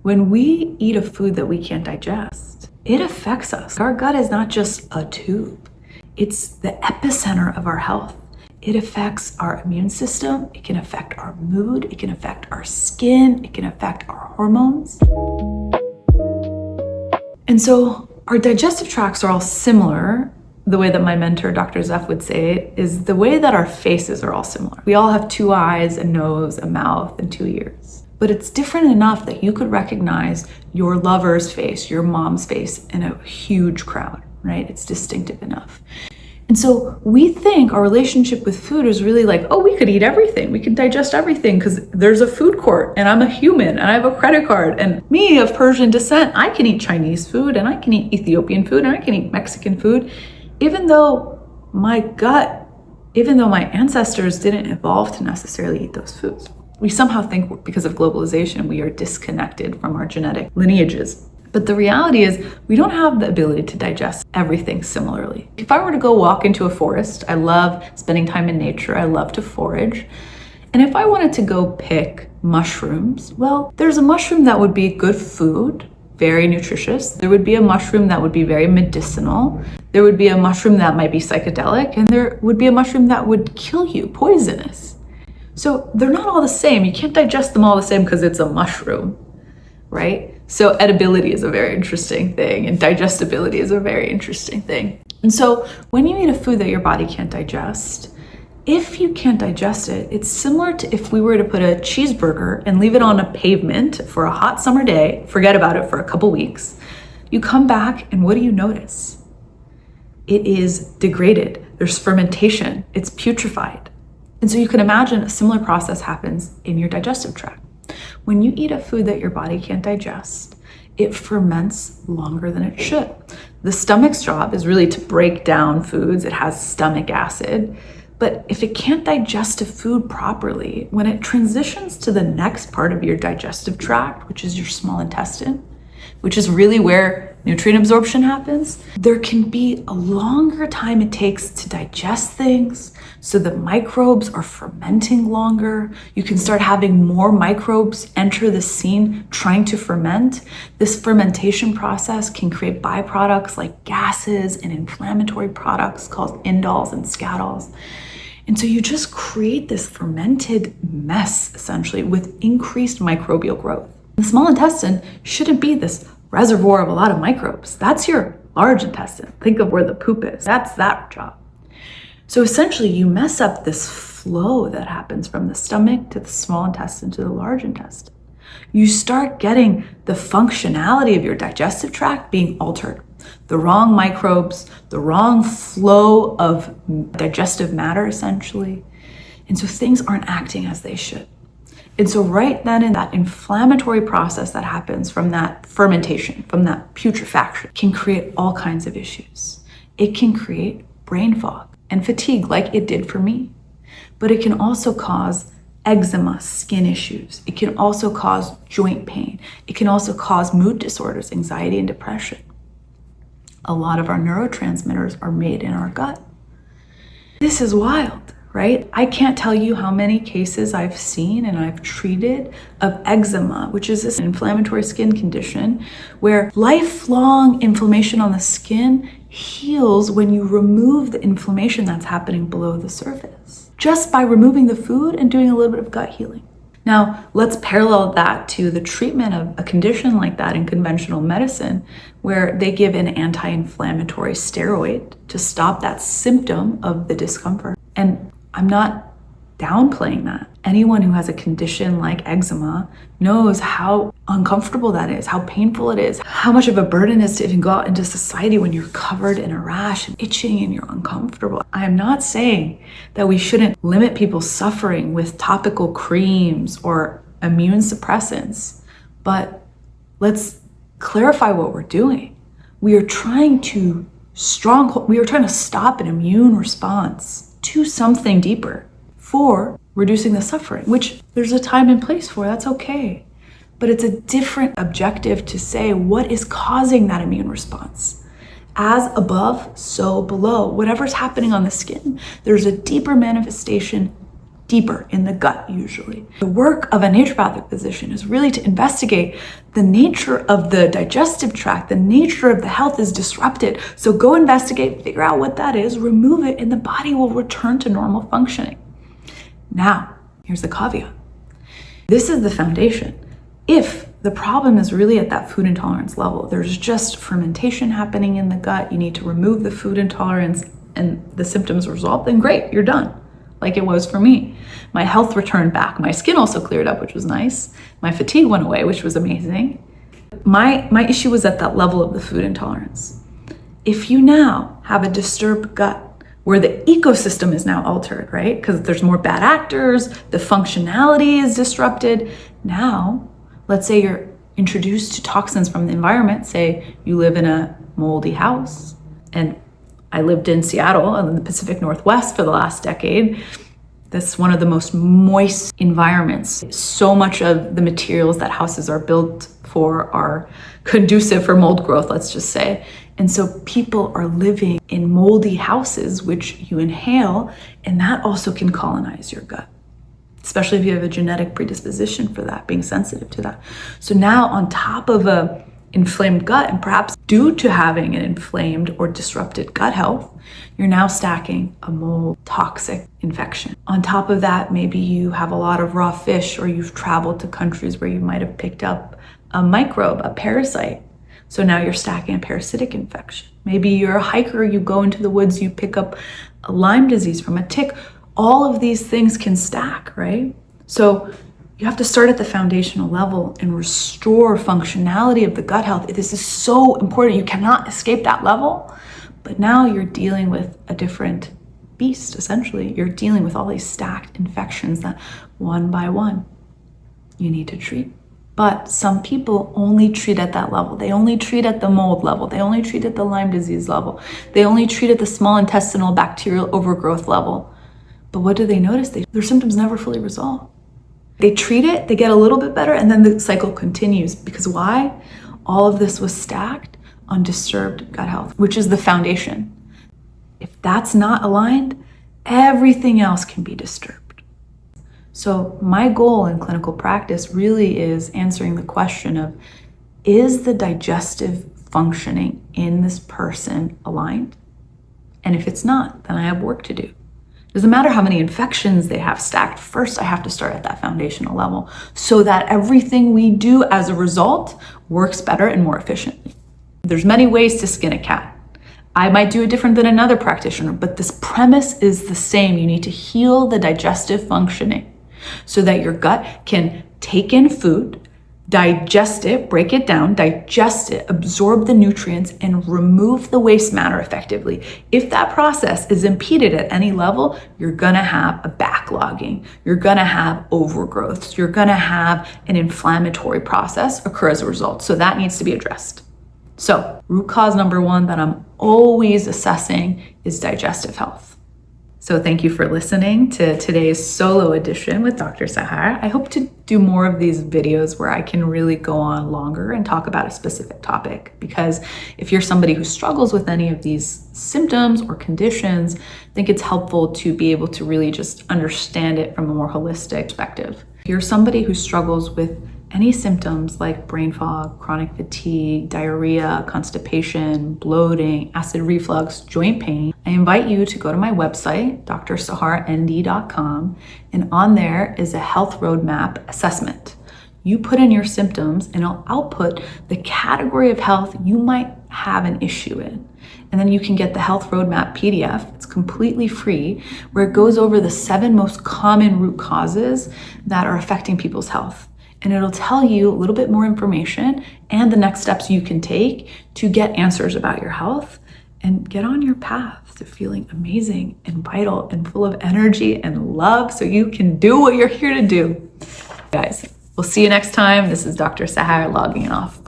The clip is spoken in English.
When we eat a food that we can't digest, it affects us. Our gut is not just a tube. It's the epicenter of our health. It affects our immune system. It can affect our mood. It can affect our skin. It can affect our hormones. And so our digestive tracts are all similar. The way that my mentor, Dr. Zeff, would say it is the way that our faces are all similar. We all have 2 eyes, a nose, a mouth, and 2 ears. But it's different enough that you could recognize your lover's face, your mom's face in a huge crowd, right? It's distinctive enough. And so we think our relationship with food is really like, oh, we could eat everything. We could digest everything because there's a food court and I'm a human and I have a credit card. And me of Persian descent, I can eat Chinese food and I can eat Ethiopian food and I can eat Mexican food. Even though my ancestors didn't evolve to necessarily eat those foods. We somehow think because of globalization, we are disconnected from our genetic lineages. But the reality is we don't have the ability to digest everything similarly. If I were to go walk into a forest, I love spending time in nature. I love to forage. And if I wanted to go pick mushrooms, well, there's a mushroom that would be good food, very nutritious. There would be a mushroom that would be very medicinal. There would be a mushroom that might be psychedelic, and there would be a mushroom that would kill you, poisonous. So they're not all the same. You can't digest them all the same because it's a mushroom, right? So edibility is a very interesting thing, and digestibility is a very interesting thing. And so when you eat a food that your body can't digest, if you can't digest it, it's similar to if we were to put a cheeseburger and leave it on a pavement for a hot summer day, forget about it for a couple weeks. You come back and what do you notice? It is degraded. There's fermentation. It's putrefied. And so you can imagine a similar process happens in your digestive tract. When you eat a food that your body can't digest, it ferments longer than it should. The stomach's job is really to break down foods. It has stomach acid. But if it can't digest a food properly, when it transitions to the next part of your digestive tract, which is your small intestine, which is really where nutrient absorption happens, there can be a longer time it takes to digest things. So the microbes are fermenting longer. You can start having more microbes enter the scene trying to ferment. This fermentation process can create byproducts like gases and inflammatory products called indols and scadols. And so you just create this fermented mess, essentially, with increased microbial growth. The small intestine shouldn't be this reservoir of a lot of microbes. That's your large intestine. Think of where the poop is. That's that job. So essentially, you mess up this flow that happens from the stomach to the small intestine to the large intestine. You start getting the functionality of your digestive tract being altered. The wrong microbes, the wrong flow of digestive matter, essentially. And so things aren't acting as they should. And so right then in that inflammatory process that happens from that fermentation, from that putrefaction, can create all kinds of issues. It can create brain fog and fatigue like it did for me. But it can also cause eczema, skin issues. It can also cause joint pain. It can also cause mood disorders, anxiety, and depression. A lot of our neurotransmitters are made in our gut. This is wild, right? I can't tell you how many cases I've seen and I've treated of eczema, which is this inflammatory skin condition where lifelong inflammation on the skin heals when you remove the inflammation that's happening below the surface, just by removing the food and doing a little bit of gut healing. Now, let's parallel that to the treatment of a condition like that in conventional medicine, where they give an anti-inflammatory steroid to stop that symptom of the discomfort. And I'm not downplaying that. Anyone who has a condition like eczema knows how uncomfortable that is, how painful it is, how much of a burden it is to even go out into society when you're covered in a rash and itching and you're uncomfortable. I am not saying that we shouldn't limit people's suffering with topical creams or immune suppressants, but let's clarify what we're doing. We are trying to stop an immune response to something deeper for reducing the suffering, which there's a time and place for, that's okay. But it's a different objective to say what is causing that immune response. As above, so below. Whatever's happening on the skin, there's a deeper manifestation deeper in the gut usually. The work of a naturopathic physician is really to investigate the nature of the digestive tract, the nature of the health is disrupted. So go investigate, figure out what that is, remove it, and the body will return to normal functioning. Now, here's the caveat. This is the foundation. If the problem is really at that food intolerance level, there's just fermentation happening in the gut, you need to remove the food intolerance and the symptoms resolve, then great, you're done. Like it was for me. My health returned back. My skin also cleared up, which was nice. My fatigue went away, which was amazing. My issue was at that level of the food intolerance. If you now have a disturbed gut where the ecosystem is now altered, right? Because there's more bad actors, the functionality is disrupted. Now, let's say you're introduced to toxins from the environment. Say you live in a moldy house, and I lived in Seattle in the Pacific Northwest for the last decade. That's one of the most moist environments. So much of the materials that houses are built for are conducive for mold growth, let's just say. And so people are living in moldy houses, which you inhale, and that also can colonize your gut, especially if you have a genetic predisposition for that, being sensitive to that. So now on top of a inflamed gut, and perhaps due to having an inflamed or disrupted gut health, you're now stacking a mold toxic infection. On top of that, maybe you have a lot of raw fish, or you've traveled to countries where you might have picked up a microbe, a parasite. So now you're stacking a parasitic infection. Maybe you're a hiker, you go into the woods, you pick up a Lyme disease from a tick. All of these things can stack, right? So you have to start at the foundational level and restore functionality of the gut health. This is so important. You cannot escape that level. But now you're dealing with a different beast, essentially. You're dealing with all these stacked infections that one by one you need to treat. But some people only treat at that level. They only treat at the mold level. They only treat at the Lyme disease level. They only treat at the small intestinal bacterial overgrowth level. But what do they notice? Their symptoms never fully resolve. They treat it, they get a little bit better, and then the cycle continues. Because why? All of this was stacked on disturbed gut health, which is the foundation. If that's not aligned, everything else can be disturbed. So my goal in clinical practice really is answering the question of, is the digestive functioning in this person aligned? And if it's not, then I have work to do. Doesn't matter how many infections they have stacked. First, I have to start at that foundational level so that everything we do as a result works better and more efficiently. There's many ways to skin a cat. I might do it different than another practitioner, but this premise is the same. You need to heal the digestive functioning so that your gut can take in food, digest it, break it down, digest it, absorb the nutrients, and remove the waste matter effectively. If that process is impeded at any level, you're gonna have a backlogging, you're gonna have overgrowth, you're gonna have an inflammatory process occur as a result. So that needs to be addressed. So root cause number one that I'm always assessing is digestive health. So thank you for listening to today's solo edition with Dr. Sahar. I hope to do more of these videos where I can really go on longer and talk about a specific topic, because if you're somebody who struggles with any of these symptoms or conditions, I think it's helpful to be able to really just understand it from a more holistic perspective. If you're somebody who struggles with any symptoms like brain fog, chronic fatigue, diarrhea, constipation, bloating, acid reflux, joint pain, I invite you to go to my website, drsaharnd.com, and on there is a health roadmap assessment. You put in your symptoms and it'll output the category of health you might have an issue in. And then you can get the health roadmap PDF. It's completely free, where it goes over the 7 most common root causes that are affecting people's health. And it'll tell you a little bit more information and the next steps you can take to get answers about your health and get on your path to feeling amazing and vital and full of energy and love so you can do what you're here to do. Guys, we'll see you next time. This is Dr. Sahar logging off.